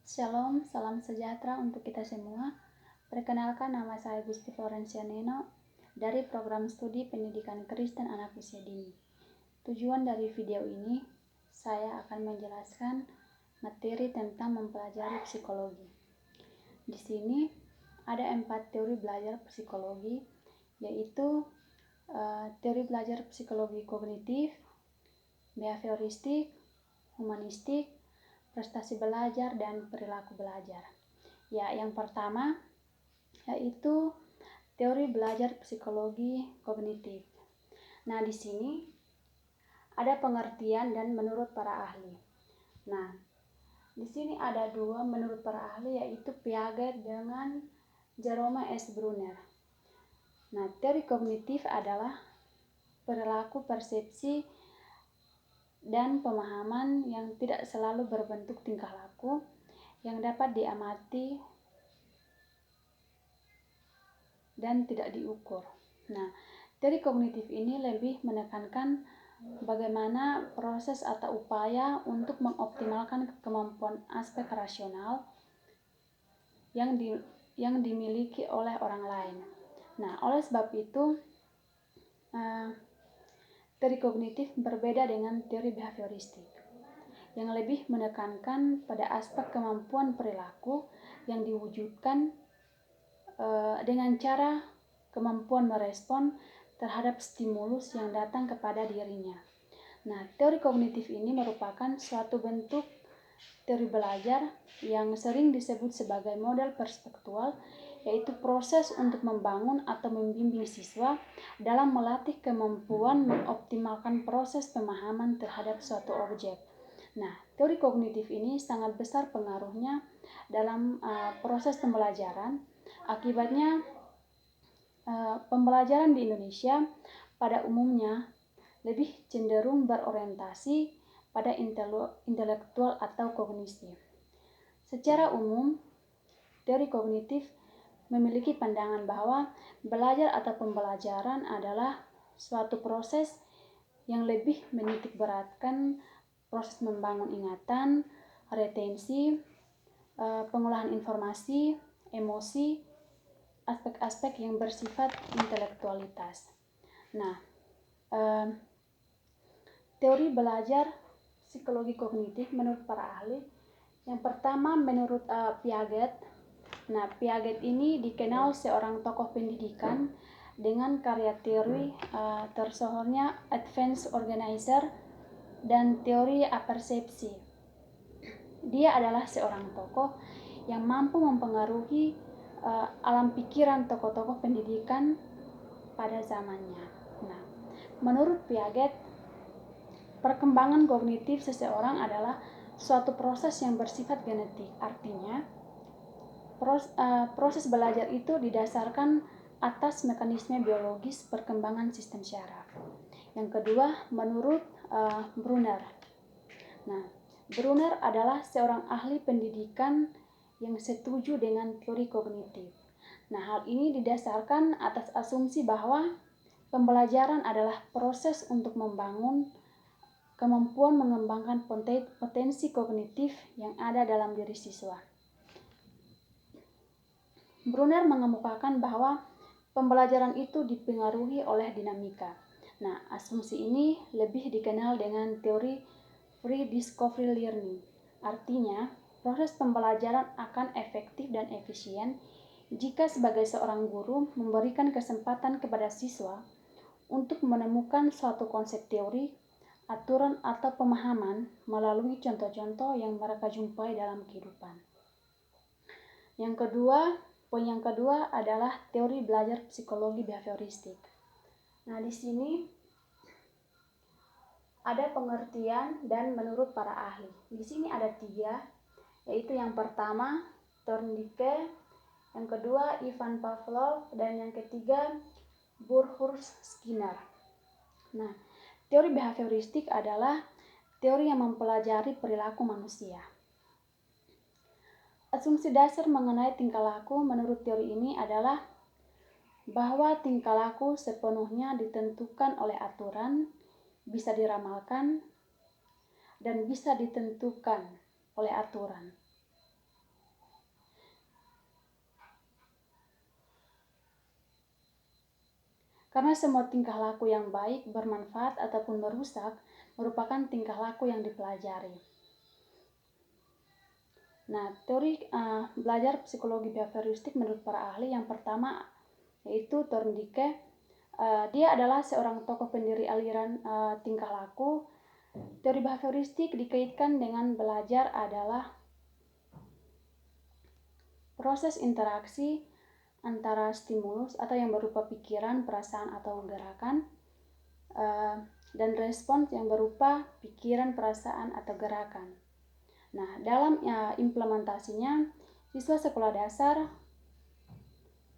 Shalom, salam sejahtera untuk kita semua. Perkenalkan, nama saya Gusti Florencia Neno dari program studi pendidikan Kristen anak usia dini. Tujuan dari video ini, saya akan menjelaskan materi tentang mempelajari psikologi. Di sini ada 4 teori belajar psikologi, yaitu teori belajar psikologi kognitif, behavioristik, humanistik, prestasi belajar, dan perilaku belajar. Yang pertama yaitu teori belajar psikologi kognitif. Nah, di sini ada pengertian dan menurut para ahli. Nah, di sini ada 2 menurut para ahli, yaitu Piaget dengan Jerome S. Bruner. Nah, teori kognitif adalah perilaku, persepsi, dan pemahaman yang tidak selalu berbentuk tingkah laku yang dapat diamati dan tidak diukur. Nah, teori kognitif ini lebih menekankan bagaimana proses atau upaya untuk mengoptimalkan kemampuan aspek rasional yang dimiliki oleh orang lain. Nah, oleh sebab itu, teori kognitif berbeda dengan teori behavioristik yang lebih menekankan pada aspek kemampuan perilaku yang diwujudkan dengan cara kemampuan merespon terhadap stimulus yang datang kepada dirinya. Nah, teori kognitif ini merupakan suatu bentuk teori belajar yang sering disebut sebagai model perspektual, yaitu proses untuk membangun atau membimbing siswa dalam melatih kemampuan mengoptimalkan proses pemahaman terhadap suatu objek. Nah, teori kognitif ini sangat besar pengaruhnya dalam proses pembelajaran. Akibatnya, pembelajaran di Indonesia pada umumnya lebih cenderung berorientasi pada intelektual atau kognisi. Secara umum, teori kognitif memiliki pandangan bahwa belajar atau pembelajaran adalah suatu proses yang lebih menitik beratkan proses membangun ingatan, retensi, pengolahan informasi, emosi, aspek-aspek yang bersifat intelektualitas. Nah, teori belajar psikologi kognitif menurut para ahli, yang pertama menurut Piaget. Nah, Piaget ini dikenal seorang tokoh pendidikan dengan karya teori tersohornya Advanced Organizer dan teori apersepsi. Dia adalah seorang tokoh yang mampu mempengaruhi alam pikiran tokoh-tokoh pendidikan pada zamannya. Nah, menurut Piaget, perkembangan kognitif seseorang adalah suatu proses yang bersifat genetik. Artinya, proses belajar itu didasarkan atas mekanisme biologis perkembangan sistem syaraf. Yang kedua, menurut Bruner. Nah, Bruner adalah seorang ahli pendidikan yang setuju dengan teori kognitif. Nah, hal ini didasarkan atas asumsi bahwa pembelajaran adalah proses untuk membangun kemampuan mengembangkan potensi kognitif yang ada dalam diri siswa. Bruner mengemukakan bahwa pembelajaran itu dipengaruhi oleh dinamika. Nah, asumsi ini lebih dikenal dengan teori free discovery learning. Artinya, proses pembelajaran akan efektif dan efisien jika sebagai seorang guru memberikan kesempatan kepada siswa untuk menemukan suatu konsep teori, aturan atau pemahaman melalui contoh-contoh yang mereka jumpai dalam kehidupan. Poin yang kedua adalah teori belajar psikologi behavioristik. Nah, di sini ada pengertian dan menurut para ahli. Di sini ada 3, yaitu yang pertama Thorndike, yang kedua Ivan Pavlov, dan yang ketiga Burkhurst Skinner. Nah, teori behavioristik adalah teori yang mempelajari perilaku manusia. Asumsi dasar mengenai tingkah laku menurut teori ini adalah bahwa tingkah laku sepenuhnya ditentukan oleh aturan, bisa diramalkan, dan bisa ditentukan oleh aturan. Karena semua tingkah laku yang baik, bermanfaat, ataupun merusak merupakan tingkah laku yang dipelajari. Nah, teori belajar psikologi behavioristik menurut para ahli yang pertama yaitu Thorndike. Dia adalah seorang tokoh pendiri aliran tingkah laku. Teori behavioristik dikaitkan dengan belajar adalah proses interaksi antara stimulus atau yang berupa pikiran, perasaan, atau gerakan dan respons yang berupa pikiran, perasaan, atau gerakan. Nah, dalam implementasinya, siswa sekolah dasar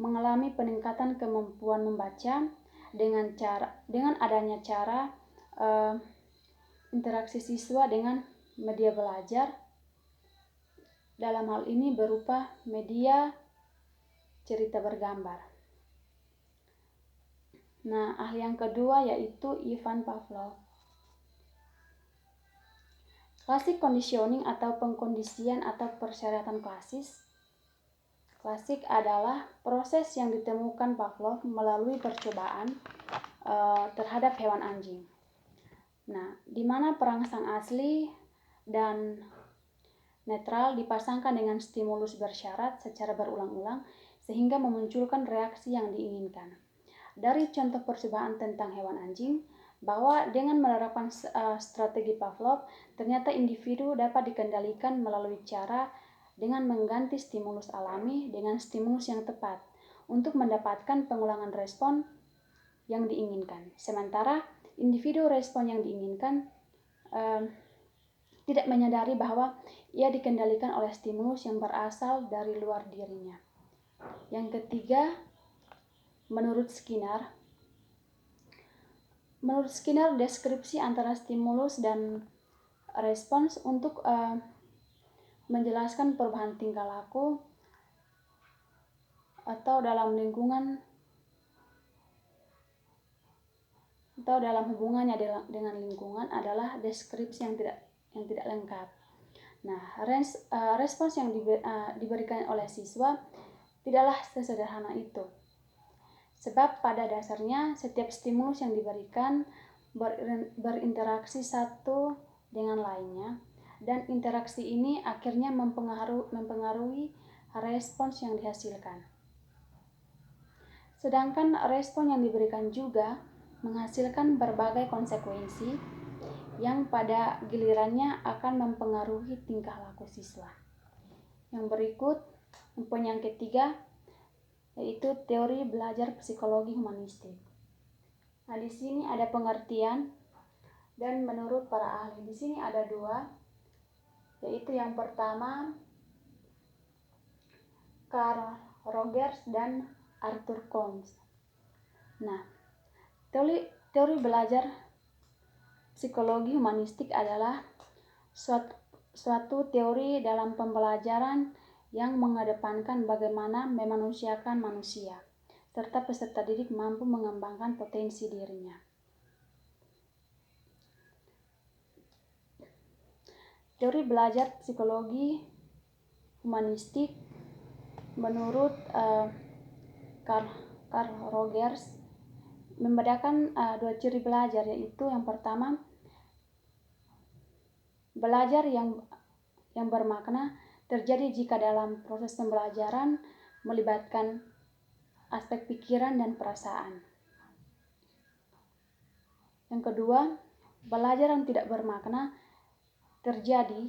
mengalami peningkatan kemampuan membaca dengan adanya cara interaksi siswa dengan media belajar. Dalam hal ini berupa media cerita bergambar. Nah, ahli yang kedua yaitu Ivan Pavlov. Klasik conditioning atau pengkondisian atau persyaratan klasik adalah proses yang ditemukan Pavlov melalui percobaan terhadap hewan anjing. Nah, di mana perangsang asli dan netral dipasangkan dengan stimulus bersyarat secara berulang-ulang sehingga memunculkan reaksi yang diinginkan. Dari contoh percobaan tentang hewan anjing, bahwa dengan menerapkan strategi Pavlov, ternyata individu dapat dikendalikan melalui cara dengan mengganti stimulus alami dengan stimulus yang tepat untuk mendapatkan pengulangan respon yang diinginkan. Sementara individu respon yang diinginkan tidak menyadari bahwa ia dikendalikan oleh stimulus yang berasal dari luar dirinya. Yang ketiga, menurut Skinner, deskripsi antara stimulus dan respons untuk menjelaskan perubahan tingkah laku atau dalam lingkungan atau dalam hubungannya dengan lingkungan adalah deskripsi yang tidak lengkap. Nah, respons yang diberikan oleh siswa tidaklah sesederhana itu. Sebab pada dasarnya setiap stimulus yang diberikan berinteraksi satu dengan lainnya, dan interaksi ini akhirnya mempengaruhi respons yang dihasilkan. Sedangkan respon yang diberikan juga menghasilkan berbagai konsekuensi yang pada gilirannya akan mempengaruhi tingkah laku siswa. Yang berikut, poin yang ketiga, yaitu teori belajar psikologi humanistik. Nah, di sini ada pengertian dan menurut para ahli di sini ada dua, yaitu yang pertama Carl Rogers dan Arthur Combs. Nah, teori belajar psikologi humanistik adalah suatu teori dalam pembelajaran yang mengedepankan bagaimana memanusiakan manusia, serta peserta didik mampu mengembangkan potensi dirinya. Teori belajar psikologi humanistik menurut Carl Rogers membedakan dua ciri belajar, yaitu yang pertama, belajar yang bermakna terjadi jika dalam proses pembelajaran melibatkan aspek pikiran dan perasaan. Yang kedua, belajar yang tidak bermakna terjadi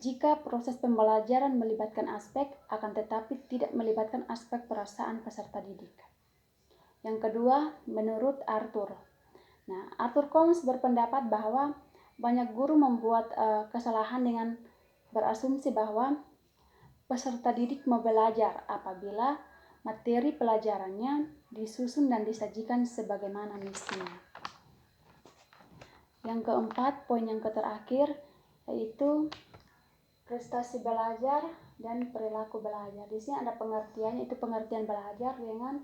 jika proses pembelajaran melibatkan aspek akan tetapi tidak melibatkan aspek perasaan peserta didik. Yang kedua, menurut Arthur. Nah, Arthur Combs berpendapat bahwa banyak guru membuat kesalahan dengan berasumsi bahwa peserta didik mau belajar apabila materi pelajarannya disusun dan disajikan sebagaimana mestinya. Yang keempat, poin yang terakhir, yaitu prestasi belajar dan perilaku belajar. Di sini ada pengertiannya, itu pengertian belajar dengan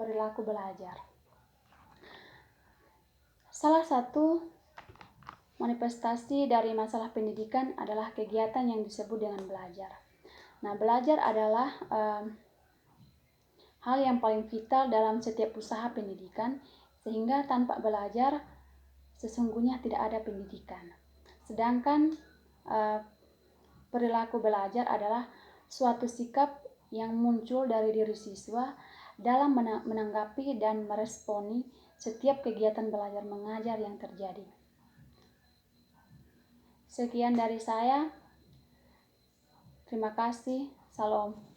perilaku belajar. Salah satu manifestasi dari masalah pendidikan adalah kegiatan yang disebut dengan belajar. Nah, belajar adalah hal yang paling vital dalam setiap usaha pendidikan, sehingga tanpa belajar sesungguhnya tidak ada pendidikan. Sedangkan perilaku belajar adalah suatu sikap yang muncul dari diri siswa dalam menanggapi dan meresponi setiap kegiatan belajar mengajar yang terjadi. Sekian dari saya. Terima kasih. Salam.